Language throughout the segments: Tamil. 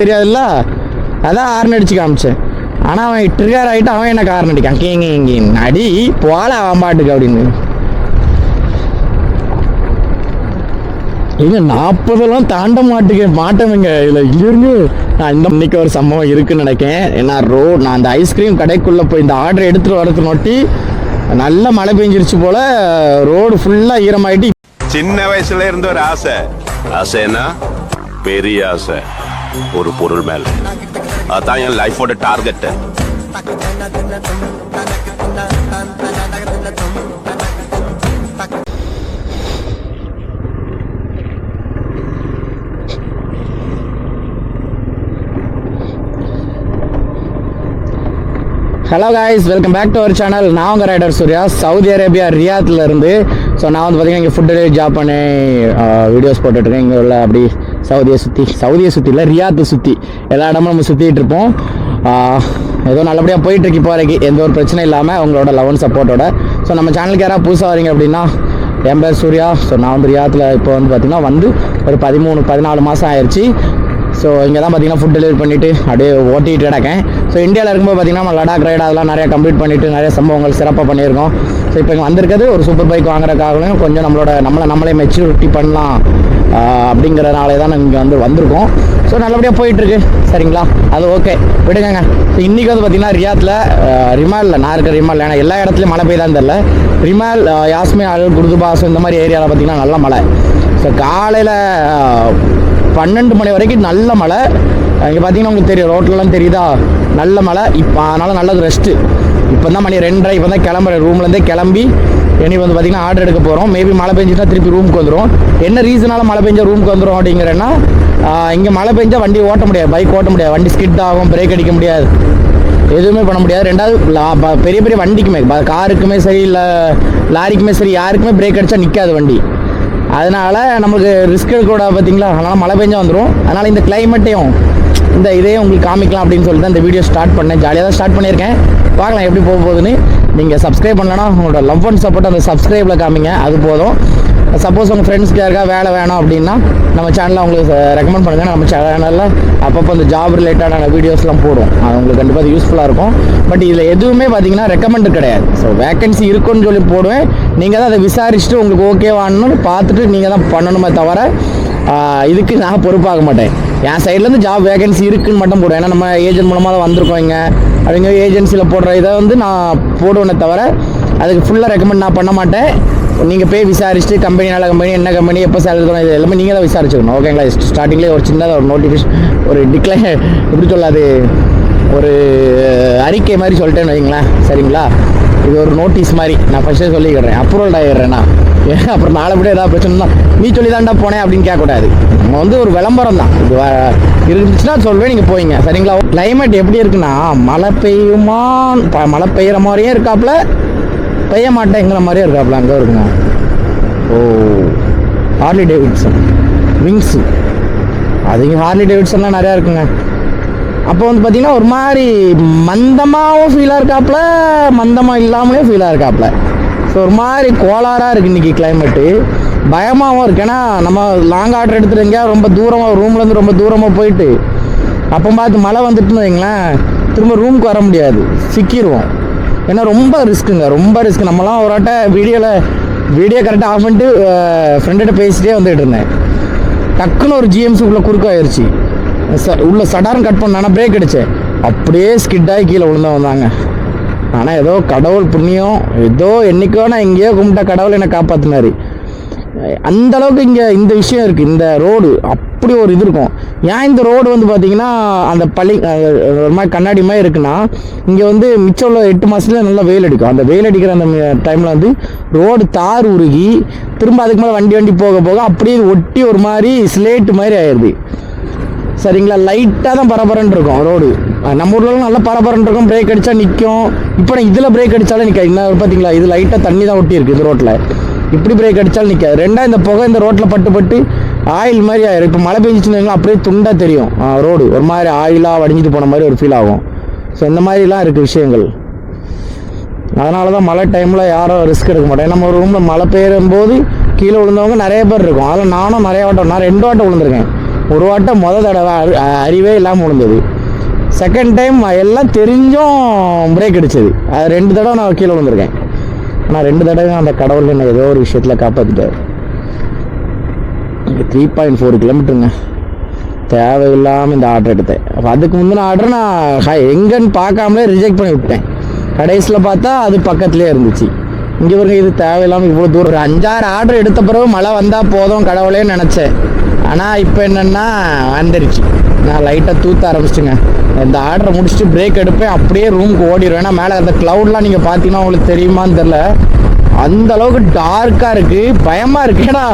தெரியாதுல்ல, அதான் ஹார்ன் அடிச்சு காமிச்சேன். ஆனால் அவன் ட்ரிகர் ஆகிட்டு அவன் என்ன ஹார்ன் அடிக்கான், கேங்க அடி போல அவன் பாட்டுக்கு அப்படின்னு. எங்க 40 தாண்ட மாட்டேங்க இல்லை இருந்து. நான் இன்னைக்கு ஒரு சம்பவம் இருக்குன்னு நினைக்கேன். ஏன்னா நான் அந்த ஐஸ்கிரீம் கடைக்குள்ளே போய் இந்த ஆர்டர் எடுத்துகிட்டு வரது நோட்டி நல்ல மழை பெஞ்சிருச்சு போல, ரோடு ஃபுல்லாக ஈரமாயிட்டு. சின்ன வயசுல இருந்த ஒரு ஆசைன்னா பெரிய ஆசை ஒரு பொருள் மேல. அதான் என் லைஃபோட target. Hello guys, welcome back to our channel. நான் உங்கள் ரைடர் சூர்யா, சவுதி அரேபியா ரியாத்தில் இருந்து. ஸோ நான் வந்து பார்த்திங்கன்னா இங்கே ஃபுட் டெலிவரி ஜாப் பண்ணி வீடியோஸ் போட்டுட்ருக்கேன். இங்கே உள்ள அப்படி சவுதியை சுற்றி இல்லை, ரியாத்தை சுற்றி எல்லா இடமும் நம்ம சுற்றிட்டு இருப்போம். ஏதோ நல்லபடியாக போயிட்டுருக்கு இப்போ வரைக்கும், எந்த ஒரு பிரச்சனை இல்லாமல் உங்களோட லவ் அண்ட் சப்போர்ட்டோட. ஸோ நம்ம சேனலுக்கு யாராவது புதுசாக வரீங்க அப்படின்னா, என் பேர் சூர்யா. ஸோ நான் வந்து ரியாத்தில் இப்போ வந்து பார்த்திங்கன்னா ஒரு 13-14 மாதம் ஆயிடுச்சு. ஸோ இங்கே தான் பார்த்தீங்கன்னா ஃபுட் டெலிவரி பண்ணிவிட்டு அப்படியே ஓட்டிகிட்டு கிடக்கேன். ஸோ இந்தியாவில் இருக்கும்போது பார்த்திங்கன்னா நம்ம லடாக் ரைடு அதெல்லாம் நிறையா கம்ப்ளீட் பண்ணிவிட்டு நிறைய சம்பவங்கள் சிறப்பாக பண்ணியிருக்கோம். ஸோ இப்போ இங்கே வந்திருக்கிறது ஒரு சூப்பர் பைக் வாங்குறதுக்காகவும் கொஞ்சம் நம்மளே மெச்சூரிட்டி பண்ணலாம் அப்படிங்கிறதுனாலே தான் இங்கே வந்திருக்கோம். ஸோ நல்லபடியாக போயிட்டுருக்கு, சரிங்களா? அது ஓகே, விடுங்க. ஸோ இன்றைக்கி வந்து பார்த்திங்கன்னா ரியாத்தில் ரிமாலில் நான் இருக்கிற ரிமால், ஏன்னா எல்லா இடத்துலையும் மழை பெய்தான்னு தெரில. ரிமால், யாஸ்மின், அல் குர்துபாஸ் இந்த மாதிரி ஏரியாவில் பார்த்திங்கன்னா நல்ல மழை. ஸோ காலையில் 12 மணி வரைக்கும் நல்ல மழை. இங்கே பார்த்தீங்கன்னா உங்களுக்கு தெரியும், ரோட்லலாம் தெரியுதா, நல்ல மழை. இப்போ அதனால் நல்லது ரெஸ்ட்டு. இப்போ தான் மணி 2:30, இப்போ தான் கிளம்புறேன். ரூம்லேருந்தே கிளம்பி இனி வந்து பார்த்திங்கன்னா ஆர்டர் எடுக்க போகிறோம். மேபி மழை பெஞ்சுன்னா திருப்பி ரூமுக்கு வந்துடும். என்ன ரீசனால் மழை பெஞ்சா ரூமுக்கு வந்துடும் அப்படிங்கிறேன்னா, இங்கே மழை பெஞ்சால் வண்டி ஓட்ட முடியாது, பைக் ஓட்ட முடியாது, வண்டி ஸ்கிட் ஆகும், பிரேக் அடிக்க முடியாது, எதுவுமே பண்ண முடியாது. ரெண்டாவது பெரிய பெரிய வண்டிக்குமே, காருக்குமே சரி இல்லை லாரிக்குமே சரி, யாருக்குமே பிரேக் அடித்தா நிற்காது வண்டி. அதனால் நம்மளுக்கு ரிஸ்க் எடுக்கூட பார்த்தீங்களா. அதனால் மழை பெஞ்சா வந்துடும். அதனால் இந்த கிளைமேட்டையும் இதையும் உங்களுக்கு காமிக்கலாம் அப்படின்னு சொல்லிட்டு தான் இந்த வீடியோ ஸ்டார்ட் பண்ணேன். ஜாலியாக தான் ஸ்டார்ட் பண்ணியிருக்கேன். பார்க்கலாம் எப்படி போக போகுதுன்னு. நீங்கள் சப்ஸ்கிரைப் பண்ணலன்னா உங்களோட லவ் அண்ட் சப்போர்ட் அந்த சப்ஸ்கிரைபில் காமிங்க, அது போதும். சப்போஸ் உங்கள் ஃப்ரெண்ட்ஸ்க்கு யாருக்கா வேலை வேணும் அப்படின்னா நம்ம சேனலில் உங்களுக்கு ரெக்கமெண்ட் பண்ணுங்கள். நம்ம சேனலில் அப்பப்போ இந்த ஜாப் ரிலேட்டடான வீடியோஸ்லாம் போடும், அது உங்களுக்கு கண்டிப்பாக யூஸ்ஃபுல்லாக இருக்கும். பட் இதில் எதுவுமே பார்த்தீங்கன்னா ரெக்கமெண்டு கிடையாது. ஸோ வேக்கன்சி இருக்குன்னு சொல்லி போடுவேன், நீங்கள் தான் அதை விசாரிச்சுட்டு உங்களுக்கு ஓகேவானு பார்த்துட்டு நீங்கள் தான் பண்ணணுமே தவிர இதுக்கு நான் பொறுப்பாக மாட்டேன். என் சைட்லேருந்து ஜாப் வேகன்சி இருக்குன்னு மட்டும் போடுவேன். ஏன்னா நம்ம ஏஜென்ட் மூலமாக தான் வந்திருக்கோம். இங்கே அவங்க ஏஜென்சியில் போடுற இதை நான் போடுவேனே தவிர அதுக்கு ஃபுல்லாக ரெக்கமெண்ட் நான் பண்ண மாட்டேன். நீங்கள் போய் விசாரிச்சுட்டு கம்பெனி நல்ல கம்பெனி, என்ன கம்பெனி, எப்போ சேலரி தரும், இது எல்லாமே நீங்கள் தான் விசாரிச்சுக்கணும், ஓகேங்களா? ஸ்டார்டிங்லேயே ஒரு சின்னதாக ஒரு நோட்டிஃபிகேஷன், ஒரு டிக்ளைன் எப்படி சொல்லாது, ஒரு அறிக்கை மாதிரி சொல்லிட்டேன்னு வைங்களேன், சரிங்களா? இது ஒரு நோட்டீஸ் மாதிரி நான் ஃபஸ்ட்டே சொல்லிக்கிறேன், அப்ரூவல் ஆகிடுறேன்னா. ஏன்னா அப்புறம் நாளைப்படியே ஏதாவது பிரச்சனை தான் நீ சொல்லி தாண்டா போனேன் அப்படின்னு கேட்கக்கூடாது. நம்ம ஒரு விளம்பரம் தான், இது இருந்துச்சுன்னா சொல்வேன், நீங்கள் போயிங்க, சரிங்களா? கிளைமேட் எப்படி இருக்குன்னா, மழை பெய்கிற மாதிரியே இருக்காப்புல, பெய்ய மாட்டேங்கிற மாதிரியே இருக்காப்புல. அங்கே இருக்குங்க, ஹார்லி டேவிட்சன் விங்ஸு, அதுங்க ஹார்லி டேவிட்சன்லாம் நிறையா இருக்குங்க. அப்போ வந்து பார்த்திங்கன்னா ஒரு மாதிரி மந்தமாகவும் ஃபீலாக இருக்காப்புல, மந்தமாக இல்லாமலே ஃபீலாக இருக்காப்புல. ஸோ ஒரு மாதிரி கோளாறாக இருக்குது இன்றைக்கி கிளைமேட்டு. பயமாகவும் இருக்குது. ஏன்னா நம்ம லாங் ஆர்டர் எடுத்துகிட்டு எங்கேயா ரொம்ப தூரமாக, ரூம்லேருந்து ரொம்ப தூரமாக போயிட்டு அப்போ பார்த்து மழை வந்துட்டுன்னு வைங்களேன், திரும்ப ரூமுக்கு வர முடியாது, சிக்கிடுவோம். ஏன்னா ரொம்ப ரிஸ்க்குங்க, ரொம்ப ரிஸ்க். நம்மலாம் ஒரு வாட்ட வீடியோ கரெக்டாக ஆஃப் பண்ணிட்டு ஃப்ரெண்ட்ட பேசிகிட்டே வந்துட்டு இருந்தேன். டக்குன்னு ஒரு ஜிஎம்சிக்குள்ளே குறுக்க ஆயிடுச்சு. உள்ள சடார்னு கட் பண்ணானா பிரேக் அடித்தேன், அப்படியே ஸ்கிட்டாகி கீழே விழுந்தா வந்தாங்க. ஆனால் ஏதோ கடவுள் புண்ணியம், ஏதோ என்றைக்கோ நான் எங்கேயோ கும்பிட்ட கடவுள் என்னை காப்பாற்றினார். அந்தளவுக்கு இங்கே இந்த விஷயம் இருக்குது. இந்த ரோடு அப்படி ஒரு இது இருக்கும். ஏன் இந்த ரோடு வந்து பார்த்திங்கன்னா அந்த ஒரு மாதிரி கண்ணாடி மாதிரி இருக்குன்னா, இங்கே மிச்சம் உள்ள 8 மாதத்துல நல்லா வெயில் அடிக்கும். அந்த வெயில் அடிக்கிற அந்த டைமில் ரோடு தார் உருகி திரும்ப அதுக்கு மேலே வண்டி போக அப்படியே ஒட்டி ஒரு மாதிரி ஸ்லேட்டு மாதிரி ஆயிடுது, சரிங்களா? லைட்டாக தான் பரபரன்னு இருக்கும் ரோடு. நம்ம ஊர்லாம் நல்லா பரபரன்னு இருக்கும், பிரேக் அடித்தா நிற்கும். இப்போ நான் இதில் பிரேக் அடித்தாலே நிற்காது. இன்னும் பார்த்தீங்களா, இது லைட்டாக தண்ணி தான் ஒட்டி இருக்குது இந்த ரோட்டில். இப்படி பிரேக் அடித்தாலும் நிற்காது. ரெண்டாக இந்த புகை இந்த ரோட்டில் பட்டு ஆயில் மாதிரி ஆயிரும். இப்போ மழை பெஞ்சிச்சுன்னு அப்படியே துண்டாக தெரியும் ரோடு, ஒரு மாதிரி ஆயிலாக வடிஞ்சிட்டு போன மாதிரி ஒரு ஃபீல் ஆகும். ஸோ இந்த மாதிரிலாம் இருக்குது விஷயங்கள். அதனால தான் மழை டைமில் யாரும் ரிஸ்க் எடுக்க மாட்டேன். நம்ம ஒரு ரூமில் மழை பெய்யும்போது கீழே விழுந்தவங்க நிறைய பேர் இருக்கும். அதில் நானும் நிறைய வாட்டம், நான் 2 வாட்டம் விழுந்திருக்கேன். ஒரு வாட்டம் தடவை அறிவே இல்லாமல் விழுந்தது. செகண்ட் டைம் எல்லாம் தெரிஞ்சும் பிரேக் அடிச்சது. அது 2 தடவை நான் கீழே விழுந்திருக்கேன். ஆனால் 2 தடவை அந்த கடவுள் என்ன ஏதோ ஒரு விஷயத்தில் காப்பாற்றிட்டார். 3.4 கிலோமீட்டருங்க. தேவையில்லாமல் இந்த ஆர்டர் எடுத்தேன். அப்போ அதுக்கு முந்தின ஆர்டர் நான் எங்கன்னு பார்க்காமலே ரிஜெக்ட் பண்ணி விட்டேன். கடைசியில் பார்த்தா அது பக்கத்துலேயே இருந்துச்சு. இங்கே பாருங்க, இது தேவையில்லாமல் இவ்வளோ தூரம். ஒரு 5-6 ஆர்டர் எடுத்த பிறகு மழை வந்தால் போதும் கடவுளே நினச்சேன். ஆனால் இப்போ என்னென்னா வந்துருச்சு. நான் லைட்டாக தூத்த ஆரம்பிச்சிட்டுங்க. இந்த ஆர்டரை முடிச்சுட்டு பிரேக் எடுப்பேன், அப்படியே ரூமுக்கு ஓடிடுவேன். ஏன்னா மேலே அந்த க்ளவுட்லாம் நீங்கள் பார்த்தீங்கன்னா உங்களுக்கு தெரியுமான்னு தெரில, அந்த அளவுக்கு டார்க்காக இருக்குது, பயமாக இருக்குது. ஏன்னா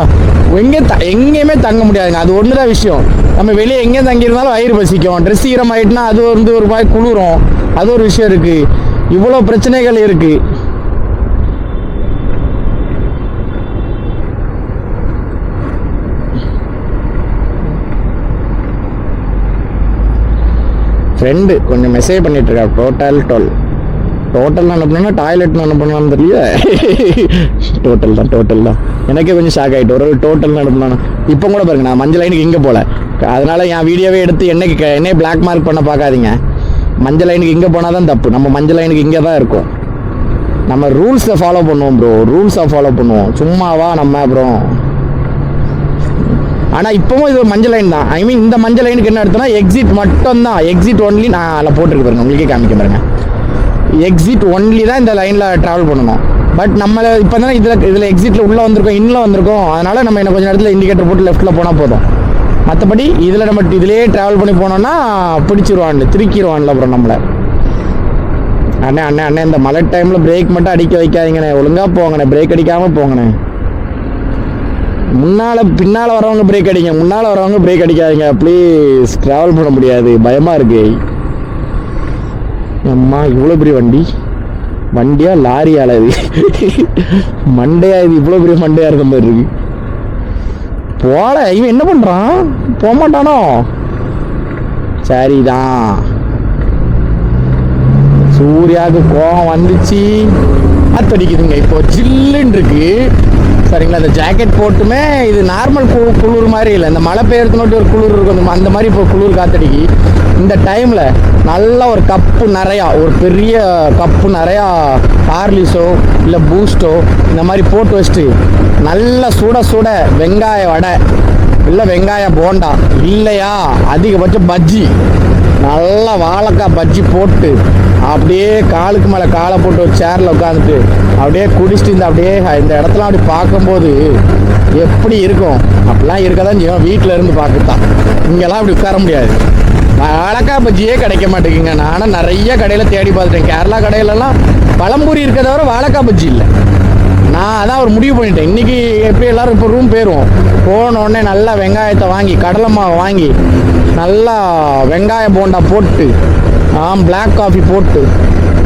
எங்கேயுமே தங்க முடியாதுங்க. அது ஒன்று தான் விஷயம். நம்ம வெளியே எங்கேயும் தங்கியிருந்தாலும் வயிறு பசிக்கும், ட்ரெஸ் ஈரமாயிட்டுனா அது ஒரு மாதிரி குளிரும், அது ஒரு விஷயம் இருக்குது. இவ்வளோ பிரச்சனைகள் இருக்குது. ஃப்ரெண்டு கொஞ்சம் மெசேஜ் பண்ணிட்டு இருக்கா. டோட்டல் அனுப்புனா டாய்லெட் அனுப்பணும்னு தெரியல. டோட்டல் தான் எனக்கே கொஞ்சம் ஷாக் ஆகிட்டு. ஒரு டோட்டல் அனுப்புனா இப்போ கூட பாருங்க, நான் மஞ்சள் லைனுக்கு இங்கே போகல. அதனால என் வீடியோவே எடுத்து என்னையே பிளாக் மார்க் பண்ண பார்க்காதீங்க. மஞ்சள் லைனுக்கு இங்கே போனால் தான் தப்பு. நம்ம மஞ்சள் லைனுக்கு இங்கே தான் இருக்கும். நம்ம ரூல்ஸை ஃபாலோ பண்ணுவோம் ப்ரோ, ரூல்ஸை ஃபாலோ பண்ணுவோம். சும்மாவா நம்ம அப்புறம். ஆனால் இப்போவும் இது மஞ்சள் லைன் தான். ஐ மீன் இந்த மஞ்சள் லைனுக்கு என்ன எடுத்தோன்னா எக்ஸிட் மட்டும் தான், எக்ஸிட் ஒன்லி. நான் அதில் போட்டிருக்கு பாருங்க, உங்களுக்கே காமிக்க பாருங்க. எக்ஸிட் ஒன்லி தான் இந்த லைனில் ட்ராவல் பண்ணணும். பட் நம்ம இப்போ தானே இதில் எக்ஸிட்டில் உள்ளே வந்திருக்கோம், இன்னில் வந்திருக்கோம். அதனால் நம்ம இன்னும் கொஞ்சம் இடத்துல இண்டிகேட்டர் போட்டு லெஃப்ட்டில் போனால் போதும். மற்றபடி இதில் நம்ம இதிலே ட்ராவல் பண்ணி போனோம்னா பிடிச்சிருவான்ல, திருக்கிடுவான்ல அப்புறம் நம்மளை. அண்ணே இந்த மழை டைமில் பிரேக் மட்டும் அடிக்க வைக்காதீங்கண்ணே, ஒழுங்காக போங்கண்ணே, பிரேக் அடிக்காமல் போங்கண்ணே. பின்னால் வரவங்க பிரேக் அடிங்க, முன்னால் வரவங்க பிரேக் அடிக்காதீங்க ப்ளீஸ். ட்ராவல் பண்ண முடியாது, பயமாக இருக்கு. அம்மா இவ்வளோ பெரிய வண்டியா லாரியால இது மண்டையா, இது இவ்வளோ பெரிய மண்டையா இருக்க மாதிரி இருக்கு. போல இவன் என்ன பண்ணுறான், போகமாட்டானோ? சரிதான், சூர்யாவுக்கு கோபம் வந்துச்சு, காத்தடிக்குதுங்க. இப்போ ஜில்லுன்னு இருக்கு சரிங்களா. இந்த ஜாக்கெட் போட்டுமே இது நார்மல் குளிர் மாதிரி இல்லை, இந்த மழை பெய்யறது மட்டும் ஒரு குளிர் இருக்கும், அந்த மாதிரி இப்போ குளிர் காத்தடிக்கு. இந்த டைமில் நல்ல ஒரு கப்பு நிறையா, ஒரு பெரிய கப்பு நிறையா ஹார்லிஸோ இல்லை பூஸ்டோ இந்த மாதிரி போட்டு வச்சுட்டு நல்லா சுட வெங்காய வடை இல்லை வெங்காய போண்டா இல்லையா அதிகபட்சம் பஜ்ஜி, நல்லா வாழைக்காய் பஜ்ஜி போட்டு அப்படியே காலுக்கு மேலே காலை போட்டு ஒரு சேரில் உட்காந்துட்டு அப்படியே குடிச்சிட்டு அப்படியே இந்த இடத்துல அப்படி பார்க்கும்போது எப்படி இருக்கும்? அப்படிலாம் இருக்க தான் செய்யும். வீட்டில் இருந்து பார்க்கத்தான், இங்கெல்லாம் அப்படி உட்கார முடியாது. வாழைக்காய் பஜ்ஜியே கிடைக்க மாட்டேங்குங்க. நானும் நிறைய கடையில் தேடி பார்த்துட்டேன். கேரளா கடையிலலாம் பழம்பூரி இருக்க தவிர வாழைக்காய் பஜ்ஜி இல்லை. நான் அதான் ஒரு முடிவு பண்ணிட்டேன், இன்றைக்கி எப்படி எல்லோரும் இப்போ ரூம் போயிடுவோம், போனோடனே நல்லா வெங்காயத்தை வாங்கி கடலை மாவை வாங்கி நல்லா வெங்காய போண்டா போட்டு பிளாக் காஃபி போட்டு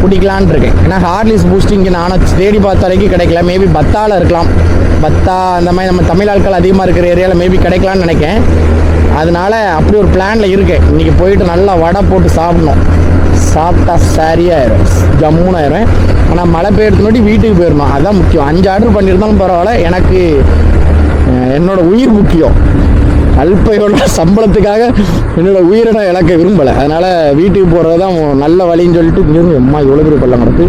குடிக்கலான் இருக்கேன். ஏன்னா ஹார்லிஸ் பூஸ்ட் இங்கே நானும் தேடி பார்த்த வரைக்கும் கிடைக்கல. மேபி பத்தாவில் இருக்கலாம், பத்தா அந்த மாதிரி நம்ம தமிழ் ஆட்கள் அதிகமாக இருக்கிற ஏரியாவில் மேபி கிடைக்கலான்னு நினைக்கேன். அதனால அப்படி ஒரு பிளானில் இருக்கேன். இன்றைக்கி போயிட்டு நல்லா வடை போட்டு சாப்பிடணும். சாப்பிட்டா சரியாயிரும், ஜம்முனாயிரும். ஆனால் மழை பெய்யறது முன்னாடி வீட்டுக்கு போயிடணும், அதுதான் முக்கியம். 5 ஆர்டர் பண்ணியிருந்தாலும் பரவாயில்ல, எனக்கு என்னோட உயிர் முக்கியம். அல்பையோட சம்பளத்துக்காக என்னோட உயிரை நான் இழக்க விரும்பலை. அதனால் வீட்டுக்கு போகிறது தான் நல்ல வழின்னு சொல்லிட்டு இங்கிருந்து அம்மா இவ்வளோ பெரிய பள்ளம் கிடக்கு.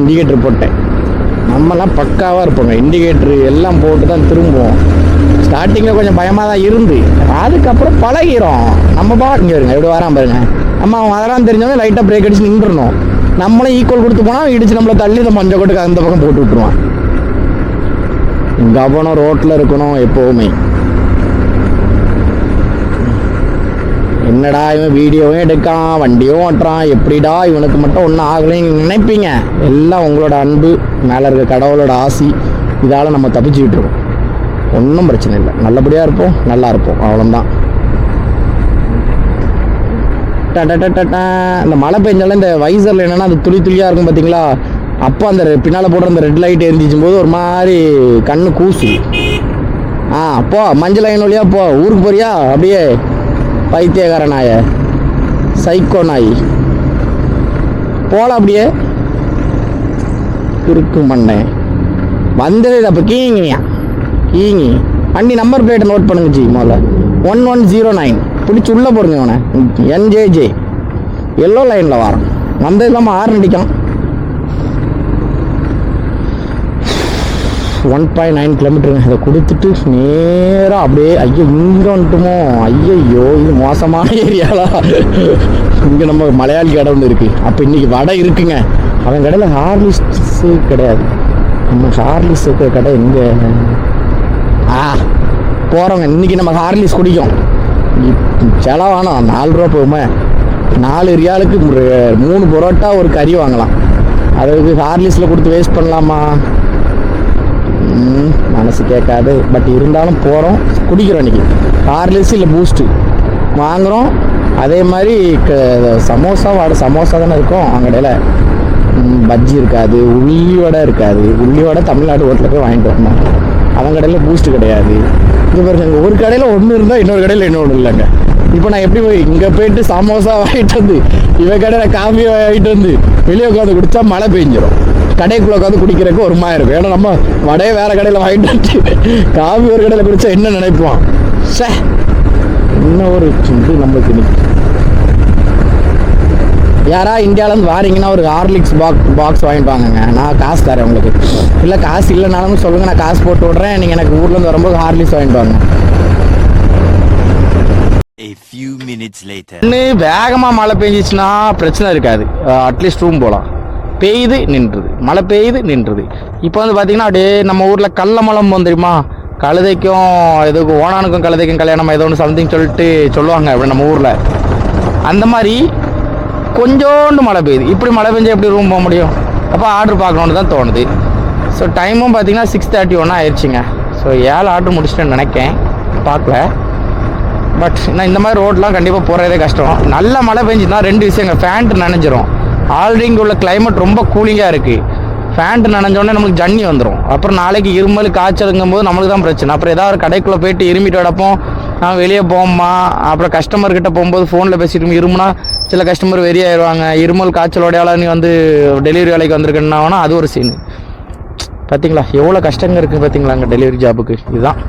இண்டிகேட்டர் போட்டேன். நம்மலாம் பக்காவாக இருப்போங்க, இண்டிகேட்டரு எல்லாம் போட்டு தான் திரும்புவோம். ஸ்டார்டிங்கில் கொஞ்சம் பயமாக தான் இருந்து அதுக்கப்புறம் பழகிறோம். நம்ம இங்கே இருங்க எப்படி வரான் பாருங்க. நம்ம அவன் அதெல்லாம் தெரிஞ்சவங்க லைட்டாக பிரேக் அடிச்சு நின்றுடணும். நம்மளும் ஈக்குவல் கொடுத்து போனால் இடிச்சு நம்மளை தள்ளி இந்த மஞ்சள் கொட்டுக்கு அந்த பக்கம் போட்டு விட்டுருவான். கவனம் ரோட்டில் இருக்கணும் எப்போவுமே. என்னடா இவன் வீடியோவும் எடுக்கான், வண்டியும் ஓட்டுறான், எப்படிடா இவனுக்கு மட்டும் ஒன்றும் ஆகலைன்னு நினைப்பீங்க. எல்லாம் உங்களோட அன்பு மேலே இருக்க கடவுளோட ஆசி, இதால் நம்ம தப்பிச்சுக்கிட்டு இருக்கோம். ஒன்றும் பிரச்சனை இல்லை, நல்லபடியாக இருப்போம், நல்லா இருப்போம், அவ்வளோதான். இந்த மழை பெஞ்சாலும் இந்த வைசரில் என்னென்னா அது துளி துளியாக இருக்கும் பார்த்தீங்களா, அப்போ அந்த பின்னால் போடுற அந்த ரெட் லைட் எரிஞ்சிச்சும் போது ஒரு மாதிரி கண்ணு கூசு. போ மஞ்சள் லைன் வழியாக போ, ஊருக்கு போறியா? அப்படியே பைத்தியக்கார நாய, சைக்கோ நாய் போல அப்படியே இருக்கு மண்ணே. வந்தது இது அப்போ கீங்கய்யா கீங்கி வண்டி நம்பர் பிளேட்டை நோட் பண்ணுங்க ஜி முதல்ல 1109 பிடிச்சி உள்ளே போடுங்க இவனை NJJ எல்லோ லைனில் வரோம் வந்தது இல்லாமல் ஆறு அடிக்கும் 1.9 கிலோமீட்டருங்க இதை கொடுத்துட்டு நேராக அப்படியே ஐயோ இங்கே வந்துட்டுமோ ஐயோ இது மோசமான ஏரியாலா இங்கே நம்ம மலையாளி கடை ஒன்று இருக்குது அப்போ இன்றைக்கி வடை இருக்குங்க அவன் கடையில் ஹார்லிக்ஸு கிடையாது நம்ம ஹார்லிக்ஸ் இருக்கிற கடை எங்கே போகிறோங்க இன்றைக்கி நம்ம ஹார்லிக்ஸ் குடிக்கும் செலவானோம் 4 ரூபா போகுமே 4 ரியாலுக்கு 3 பரோட்டா ஒரு கறி வாங்கலாம் அதுக்கு ஹார்லிக்ஸில் கொடுத்து வேஸ்ட் பண்ணலாமா மனசு கேட்காது பட் இருந்தாலும் போகிறோம் குடிக்கிறோம் இன்றைக்கி ஹார்லிக்ஸ் இல்லை பூஸ்ட்டு வாங்குகிறோம் அதே மாதிரி சமோசா தானே இருக்கும் அவங்க கடையில் பஜ்ஜி இருக்காது உள்ளி வடை இருக்காது உள்ளி வடை தமிழ்நாடு ஹோட்டலில் போய் வாங்கிட்டு வரணும் அவங்க கடையில் பூஸ்ட்டு கிடையாது இங்கே பாருங்க ஒரு கடையில் ஒன்று இருந்தால் இன்னொரு கடையில் இன்னொன்று இல்லைங்க இப்போ நான் எப்படி போய் இங்கே போயிட்டு சமோசா வாங்கிட்டு வந்து இவன் கடையில் காஃபி வாங்கிட்டு வந்து வெளியே உட்காந்து குடித்தா மழை பெஞ்சிடும் கடைக்குள்ளே உட்காந்து குடிக்கிறதுக்கு ஒரு மாதிரி இருக்கும் ஏன்னா நம்ம வடையை வேறு கடையில் வாங்கிட்டு வந்து காஃபி ஒரு கடையில் குடித்தா என்ன நினைப்போம் சே இன்னும் ஒரு இது நம்மளுக்கு இன்னைக்கு யாரா இந்தியாவிலேருந்து வாரீங்கன்னா ஒரு ஹார்லிக்ஸ் பாக்ஸ் வாங்கிட்டு வாங்கங்க நான் காசு தரேன் உங்களுக்கு இல்லை காசு இல்லைனாலும் சொல்லுங்கள் நான் காசு போட்டு விட்றேன் நீங்கள் எனக்கு ஊர்லேருந்து வரும்போது ஹார்லிக்ஸ் வாங்கிட்டு வாங்க A few minutes later. இன்னும் வேகமாக மழை பெஞ்சிச்சுன்னா பிரச்சனை இருக்காது அட்லீஸ்ட் ரூம் போகலாம் பெய்யுது நின்றுது மழை பெய்யுது நின்றுது இப்போ வந்து பார்த்தீங்கன்னா அப்படியே நம்ம ஊரில் கள்ளமலம் தெரியுமா கழுதைக்கும் எதுக்கும் ஓனானுக்கும் கழுதைக்கும் கல்யாணம் ஏதோ ஒன்று சம்திங் சொல்லுவாங்க அப்படி நம்ம ஊரில் அந்த மாதிரி கொஞ்சோண்டு மழை பெய்யுது இப்படி மழை பெஞ்சா எப்படி ரூம் போக முடியும் அப்போ ஆர்டர் பார்க்கணுன்னு தான் தோணுது ஸோ டைமும் பார்த்தீங்கன்னா 6:31 ஆயிடுச்சுங்க ஸோ 7 ஆர்டர் முடிச்சிட்டேன்னு நினைக்கேன் பார்க்கல பட் நான் இந்த மாதிரி ரோட்லாம் கண்டிப்பாக போகிறதே கஷ்டம் நல்ல மழை பெஞ்சுன்னா 2 விஷயங்க ஃபேண்ட் நனைஞ்சிரும் ஆல்ரெடி இங்கே உள்ள கிளைமேட் ரொம்ப கூலிங்காக இருக்குது ஃபேண்ட் நனைஞ்சோடனே நம்மளுக்கு ஜன்னி வந்துடும் அப்புறம் நாளைக்கு இருமல் காய்ச்சலுங்கும் போது நம்மளுக்கு தான் பிரச்சனை அப்புறம் ஏதாவது ஒரு கடைக்குள்ளே போயிட்டு இருமிட்டு கிடப்போம் நான் வெளியே போவோம்மா அப்புறம் கஸ்டமர்கிட்ட போகும்போது ஃபோனில் பேசிட்டு இருமுனா சில கஸ்டமர் வெறியாயிருவாங்க இருமல் காய்ச்சலோடையால நீ வந்து டெலிவரி வேலைக்கு வந்திருக்கேன்னா அது ஒரு சீனு பார்த்தீங்களா எவ்வளோ கஷ்டங்க இருக்குது பார்த்தீங்களா அங்கே டெலிவரி ஜாபுக்கு இதுதான்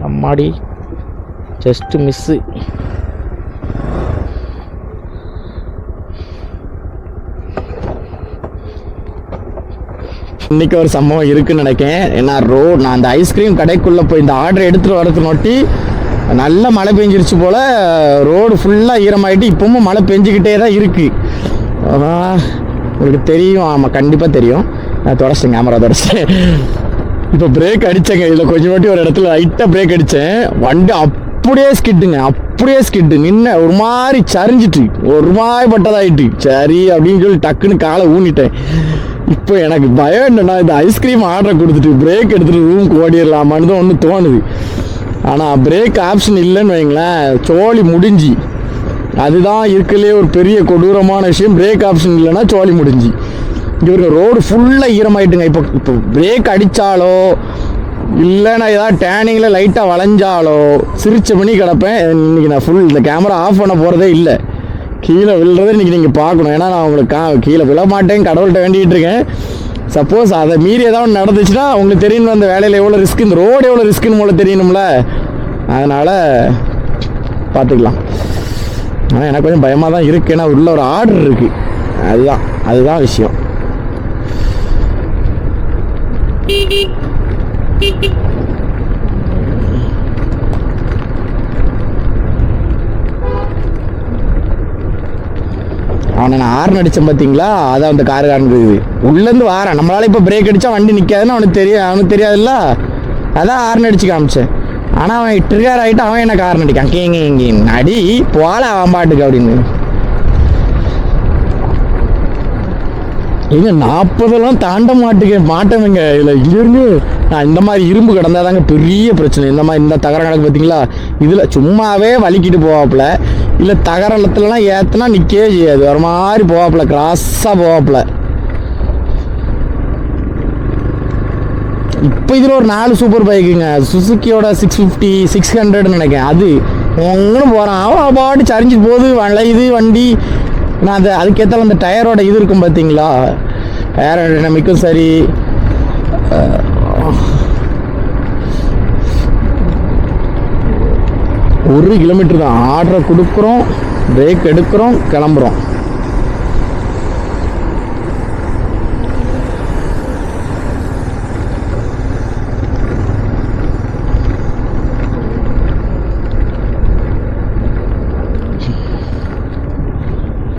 அம்மாடி ஜஸ்ட் மிஸ்ஸு இன்னைக்கு ஒரு சம்பவம் இருக்குன்னு நினைக்கிறேன் ஏன்னா நான் அந்த ஐஸ்கிரீம் கடைக்குள்ளே போய் இந்த ஆர்டர் எடுத்துகிட்டு வரது நோட்டி நல்ல மழை பெஞ்சிருச்சு போல் ரோடு ஃபுல்லாக ஈரமாயிட்டு இப்பவும் மழை பெஞ்சிக்கிட்டே தான் இருக்குது உங்களுக்கு தெரியும் ஆமாம் கண்டிப்பாக தெரியும் நான் தொடச்சிட்டேன் கேமரா தொடச்சிட்டேன் இப்போ பிரேக் அடித்தேங்க இதில் கொஞ்சம் வாட்டி ஒரு இடத்துல லைட்டாக பிரேக் அடித்தேன் வண்டி அப்படியே ஸ்கிட்டு நின்ன ஒரு மாதிரி சரிஞ்சிட்டு ஒரு மாதிரி பட்டதாயிட்டு சரி அப்படின்னு சொல்லி டக்குன்னு காலை ஊனிட்டேன் இப்போ எனக்கு பயம் என்னன்னா இந்த ஐஸ்கிரீம் ஆர்டரை கொடுத்துட்டு பிரேக் எடுத்துகிட்டு ரூமுக்கு ஓடிடலாமான்னு தான் ஒன்று தோணுது ஆனால் பிரேக் ஆப்ஷன் இல்லைன்னு வைங்களேன் சோழி முடிஞ்சு அதுதான் இருக்கலே ஒரு பெரிய கொடூரமான விஷயம் பிரேக் ஆப்ஷன் இல்லைன்னா சோழி முடிஞ்சு இங்கே ரோடு ஃபுல்லாக ஈரமாயிட்டுங்க இப்போ பிரேக் அடித்தாலோ இல்லை நான் ஏதாவது டேனிங்கில் லைட்டாக வளைஞ்சாலோ சிரிச்ச பண்ணி கிடப்பேன் இன்றைக்கி நான் ஃபுல் இந்த கேமரா ஆஃப் பண்ண போகிறதே இல்லை கீழே விழுறதை இன்றைக்கி நீங்கள் பார்க்கணும் ஏன்னா நான் உங்களுக்கு கீழே விழ மாட்டேன் கடவுள்கிட்ட வேண்டிகிட்டு இருக்கேன் சப்போஸ் அதை மீறி ஏதாவது நடந்துச்சுன்னா உங்களுக்கு தெரியணும் அந்த வேலையில் எவ்வளோ ரிஸ்க் இந்த ரோடு எவ்வளோ ரிஸ்க்குன்னு மூலம் தெரியணும்ல அதனால் பார்த்துக்கலாம் ஆனால் எனக்கு கொஞ்சம் பயமாக தான் இருக்குது ஏன்னா உள்ள ஒரு ஆர்டர் இருக்குது அதுதான் விஷயம் அவனை நான் ஹார்ன் அடித்தேன் பார்த்தீங்களா அதான் அந்த கார் காண்றது உள்ளேருந்து வாரேன் நம்மளால் இப்போ பிரேக் அடித்தா வண்டி நிற்காதுன்னு அவனுக்கு தெரியாதுல்ல அதான் ஹார்ன் அடித்து காமிச்சேன் ஆனால் அவன் ட்ரிகர் ஆகிட்டு அவன் என்ன ஹார்ன் அடிக்கான் கேங்க அடி போல அவன் பாட்டுக்கு அப்படின்னு ஏங்க 40 தாண்ட மாட்டேங்க இதில் இங்கிருந்து நான் இந்த மாதிரி இரும்பு கிடந்தா தாங்க பெரிய பிரச்சனை இந்த மாதிரி இந்த தகரம் கிடக்கு பார்த்தீங்களா இதில் சும்மாவே வலிக்கிட்டு போவாப்புல இல்லை தகரத்துலலாம் ஏற்றுனா நிற்கவே செய்யாது ஒரு மாதிரி போவாப்புல கிராஸாக போவாப்புல இப்போ இதில் ஒரு 4 சூப்பர் பைக்குங்க சுசுக்கியோட 650 600 நினைக்கிறேன் அது ஒங்கன்னு போகிறான், அவன் பாட்டு சரிஞ்சிட்டு போகுது. இது வண்டி நான் அதுக்கேற்றால அந்த டயரோட இது இருக்கும் பார்த்தீங்களா, ஏரோடைனமிக்கும் சரி. 1 கிலோமீட்டர் தான். ஆர்டரை கொடுக்குறோம், பிரேக் எடுக்கிறோம், கிளம்புறோம்.